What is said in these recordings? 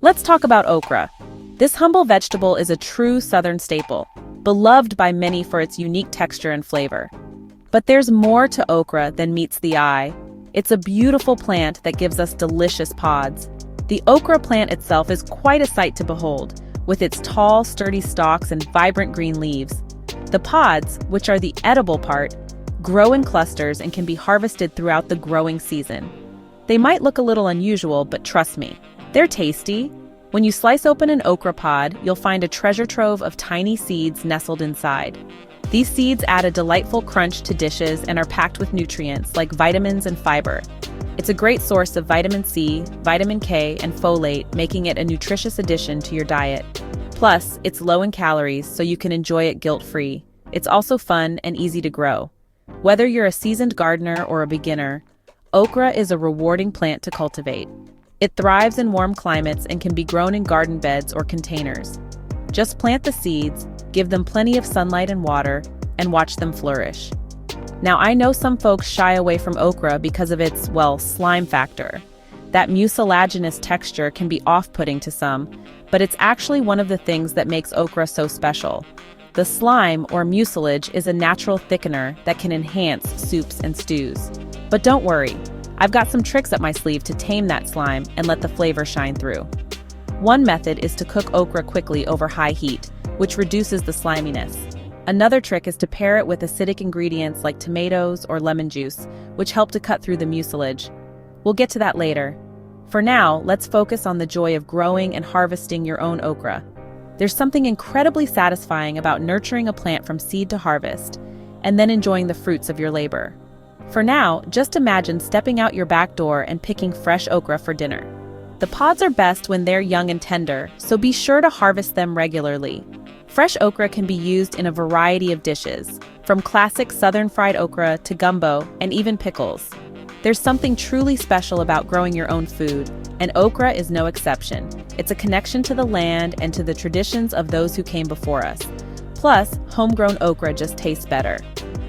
Let's talk about okra. This humble vegetable is a true southern staple, beloved by many for its unique texture and flavor. But there's more to okra than meets the eye. It's a beautiful plant that gives us delicious pods. The okra plant itself is quite a sight to behold, with its tall, sturdy stalks and vibrant green leaves. The pods, which are the edible part, grow in clusters and can be harvested throughout the growing season. They might look a little unusual, but trust me, they're tasty. When you slice open an okra pod, you'll find a treasure trove of tiny seeds nestled inside. These seeds add a delightful crunch to dishes and are packed with nutrients like vitamins and fiber. It's a great source of vitamin C, vitamin K, and folate, making it a nutritious addition to your diet. Plus, it's low in calories, so you can enjoy it guilt-free. It's also fun and easy to grow. Whether you're a seasoned gardener or a beginner, okra is a rewarding plant to cultivate. It thrives in warm climates and can be grown in garden beds or containers. Just plant the seeds, give them plenty of sunlight and water, and watch them flourish. Now, I know some folks shy away from okra because of its, well, slime factor. That mucilaginous texture can be off-putting to some, but it's actually one of the things that makes okra so special. The slime, or mucilage, is a natural thickener that can enhance soups and stews. But don't worry, I've got some tricks up my sleeve to tame that slime and let the flavor shine through. One method is to cook okra quickly over high heat, which reduces the sliminess. Another trick is to pair it with acidic ingredients like tomatoes or lemon juice, which help to cut through the mucilage. We'll get to that later. For now, let's focus on the joy of growing and harvesting your own okra. There's something incredibly satisfying about nurturing a plant from seed to harvest, and then enjoying the fruits of your labor. For now, just imagine stepping out your back door and picking fresh okra for dinner. The pods are best when they're young and tender, so be sure to harvest them regularly. Fresh okra can be used in a variety of dishes, from classic southern fried okra to gumbo and even pickles. There's something truly special about growing your own food, and okra is no exception. It's a connection to the land and to the traditions of those who came before us. Plus, homegrown okra just tastes better.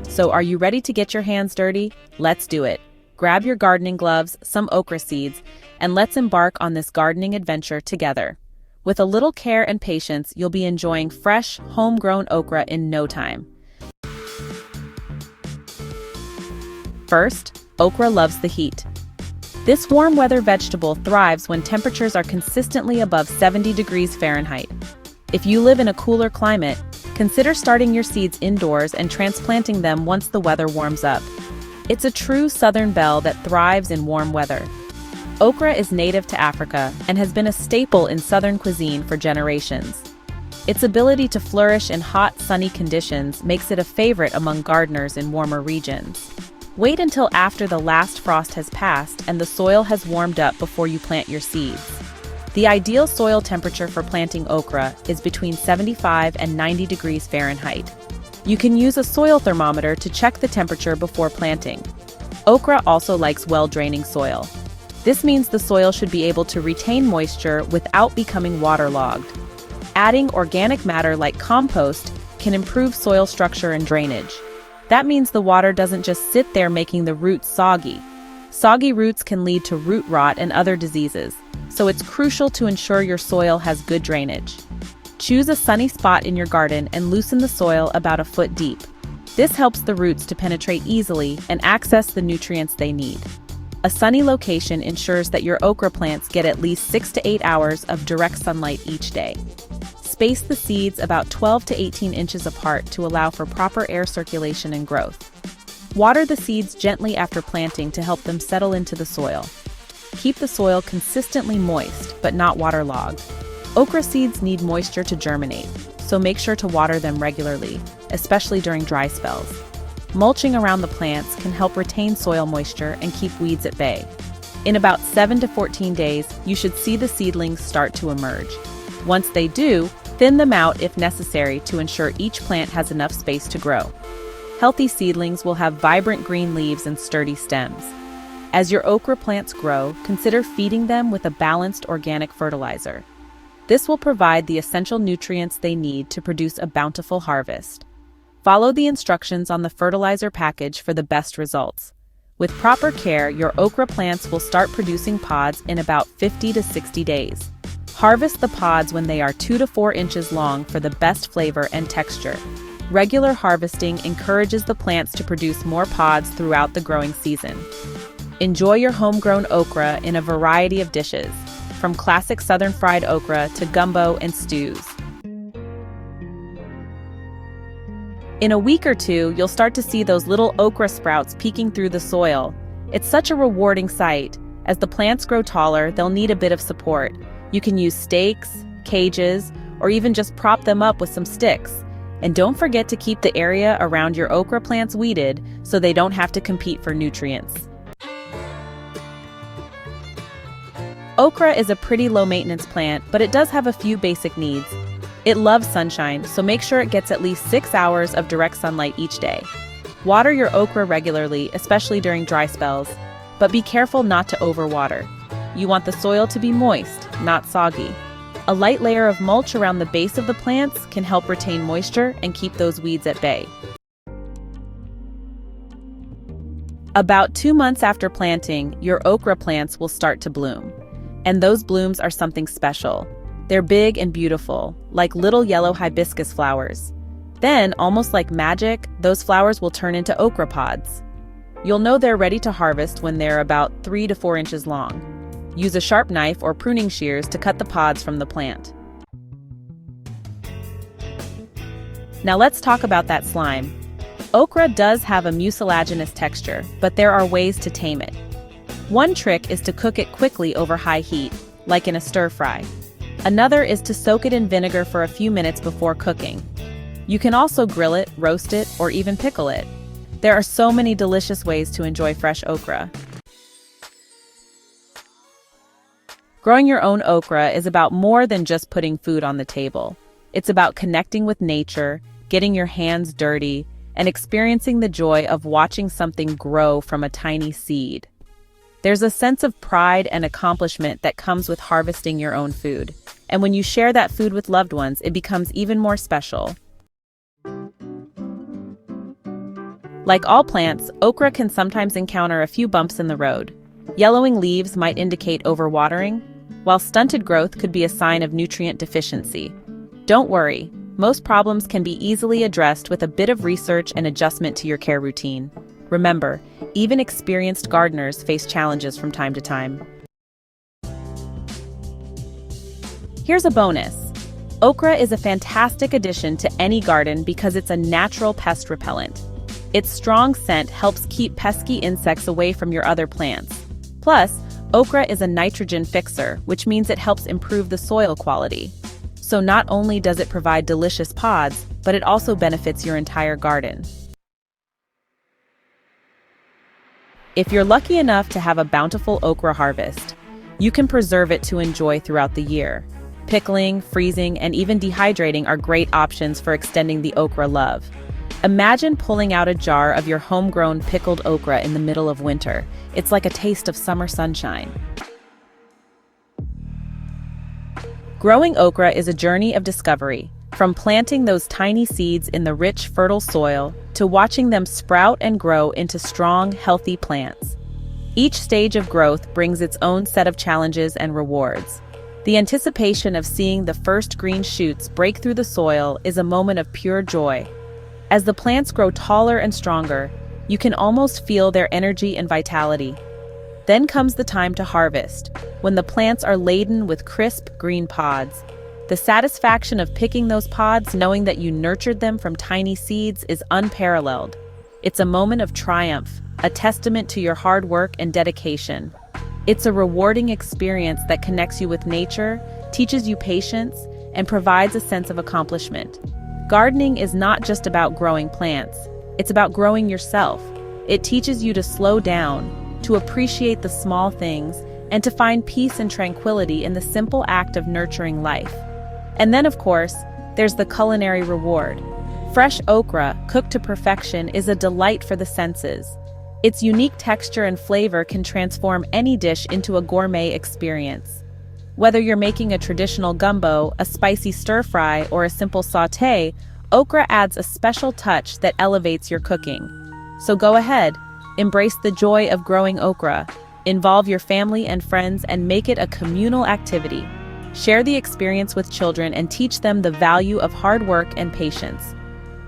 So are you ready to get your hands dirty? Let's do it. Grab your gardening gloves, some okra seeds, and let's embark on this gardening adventure together. With a little care and patience, you'll be enjoying fresh, homegrown okra in no time. First, okra loves the heat. This warm weather vegetable thrives when temperatures are consistently above 70 degrees Fahrenheit. If you live in a cooler climate, consider starting your seeds indoors and transplanting them once the weather warms up. It's a true southern belle that thrives in warm weather. Okra is native to Africa and has been a staple in southern cuisine for generations. Its ability to flourish in hot, sunny conditions makes it a favorite among gardeners in warmer regions. Wait until after the last frost has passed and the soil has warmed up before you plant your seeds. The ideal soil temperature for planting okra is between 75 and 90 degrees Fahrenheit. You can use a soil thermometer to check the temperature before planting. Okra also likes well-draining soil. This means the soil should be able to retain moisture without becoming waterlogged. Adding organic matter like compost can improve soil structure and drainage. That means the water doesn't just sit there making the roots soggy. Soggy roots can lead to root rot and other diseases, so it's crucial to ensure your soil has good drainage. Choose a sunny spot in your garden and loosen the soil about a foot deep. This helps the roots to penetrate easily and access the nutrients they need. A sunny location ensures that your okra plants get at least 6 to 8 hours of direct sunlight each day. Space the seeds about 12 to 18 inches apart to allow for proper air circulation and growth. Water the seeds gently after planting to help them settle into the soil. Keep the soil consistently moist, but not waterlogged. Okra seeds need moisture to germinate, so make sure to water them regularly, especially during dry spells. Mulching around the plants can help retain soil moisture and keep weeds at bay. In about 7 to 14 days, you should see the seedlings start to emerge. Once they do, thin them out if necessary to ensure each plant has enough space to grow. Healthy seedlings will have vibrant green leaves and sturdy stems. As your okra plants grow, consider feeding them with a balanced organic fertilizer. This will provide the essential nutrients they need to produce a bountiful harvest. Follow the instructions on the fertilizer package for the best results. With proper care, your okra plants will start producing pods in about 50 to 60 days. Harvest the pods when they are 2 to 4 inches long for the best flavor and texture. Regular harvesting encourages the plants to produce more pods throughout the growing season. Enjoy your homegrown okra in a variety of dishes, from classic southern fried okra to gumbo and stews. In a week or two, you'll start to see those little okra sprouts peeking through the soil. It's such a rewarding sight. As the plants grow taller, they'll need a bit of support. You can use stakes, cages, or even just prop them up with some sticks. And don't forget to keep the area around your okra plants weeded so they don't have to compete for nutrients. Okra is a pretty low-maintenance plant, but it does have a few basic needs. It loves sunshine, so make sure it gets at least 6 hours of direct sunlight each day. Water your okra regularly, especially during dry spells, but be careful not to overwater. You want the soil to be moist, not soggy. A light layer of mulch around the base of the plants can help retain moisture and keep those weeds at bay. About 2 months after planting, your okra plants will start to bloom. And those blooms are something special. They're big and beautiful, like little yellow hibiscus flowers. Then, almost like magic, those flowers will turn into okra pods. You'll know they're ready to harvest when they're about 3 to 4 inches long. Use a sharp knife or pruning shears to cut the pods from the plant. Now let's talk about that slime. Okra does have a mucilaginous texture, but there are ways to tame it. One trick is to cook it quickly over high heat, like in a stir-fry. Another is to soak it in vinegar for a few minutes before cooking. You can also grill it, roast it, or even pickle it. There are so many delicious ways to enjoy fresh okra. Growing your own okra is about more than just putting food on the table. It's about connecting with nature, getting your hands dirty, and experiencing the joy of watching something grow from a tiny seed. There's a sense of pride and accomplishment that comes with harvesting your own food. And when you share that food with loved ones, it becomes even more special. Like all plants, okra can sometimes encounter a few bumps in the road. Yellowing leaves might indicate overwatering, while stunted growth could be a sign of nutrient deficiency. Don't worry, most problems can be easily addressed with a bit of research and adjustment to your care routine. Remember, even experienced gardeners face challenges from time to time. Here's a bonus. Okra is a fantastic addition to any garden because it's a natural pest repellent. Its strong scent helps keep pesky insects away from your other plants. Plus, okra is a nitrogen fixer, which means it helps improve the soil quality. So not only does it provide delicious pods, but it also benefits your entire garden. If you're lucky enough to have a bountiful okra harvest, you can preserve it to enjoy throughout the year. Pickling, freezing, and even dehydrating are great options for extending the okra love. Imagine pulling out a jar of your homegrown pickled okra in the middle of winter. It's like a taste of summer sunshine. Growing okra is a journey of discovery, from planting those tiny seeds in the rich, fertile soil to watching them sprout and grow into strong, healthy plants. Each stage of growth brings its own set of challenges and rewards. The anticipation of seeing the first green shoots break through the soil is a moment of pure joy. As the plants grow taller and stronger, you can almost feel their energy and vitality. Then comes the time to harvest, when the plants are laden with crisp green pods. The satisfaction of picking those pods, knowing that you nurtured them from tiny seeds, is unparalleled. It's a moment of triumph, a testament to your hard work and dedication. It's a rewarding experience that connects you with nature, teaches you patience, and provides a sense of accomplishment. Gardening is not just about growing plants, it's about growing yourself. It teaches you to slow down, to appreciate the small things, and to find peace and tranquility in the simple act of nurturing life. And then, of course, there's the culinary reward. Fresh okra, cooked to perfection, is a delight for the senses. Its unique texture and flavor can transform any dish into a gourmet experience. Whether you're making a traditional gumbo, a spicy stir-fry, or a simple sauté, okra adds a special touch that elevates your cooking. So go ahead, embrace the joy of growing okra, involve your family and friends, and make it a communal activity. Share the experience with children and teach them the value of hard work and patience.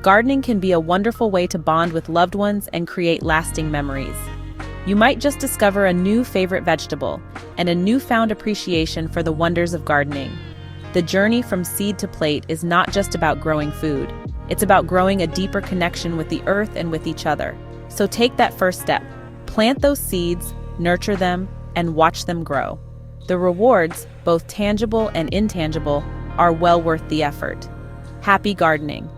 Gardening can be a wonderful way to bond with loved ones and create lasting memories. You might just discover a new favorite vegetable and a newfound appreciation for the wonders of gardening. The journey from seed to plate is not just about growing food. It's about growing a deeper connection with the earth and with each other. So take that first step. Plant those seeds, nurture them, and watch them grow. The rewards, both tangible and intangible, are well worth the effort. Happy gardening!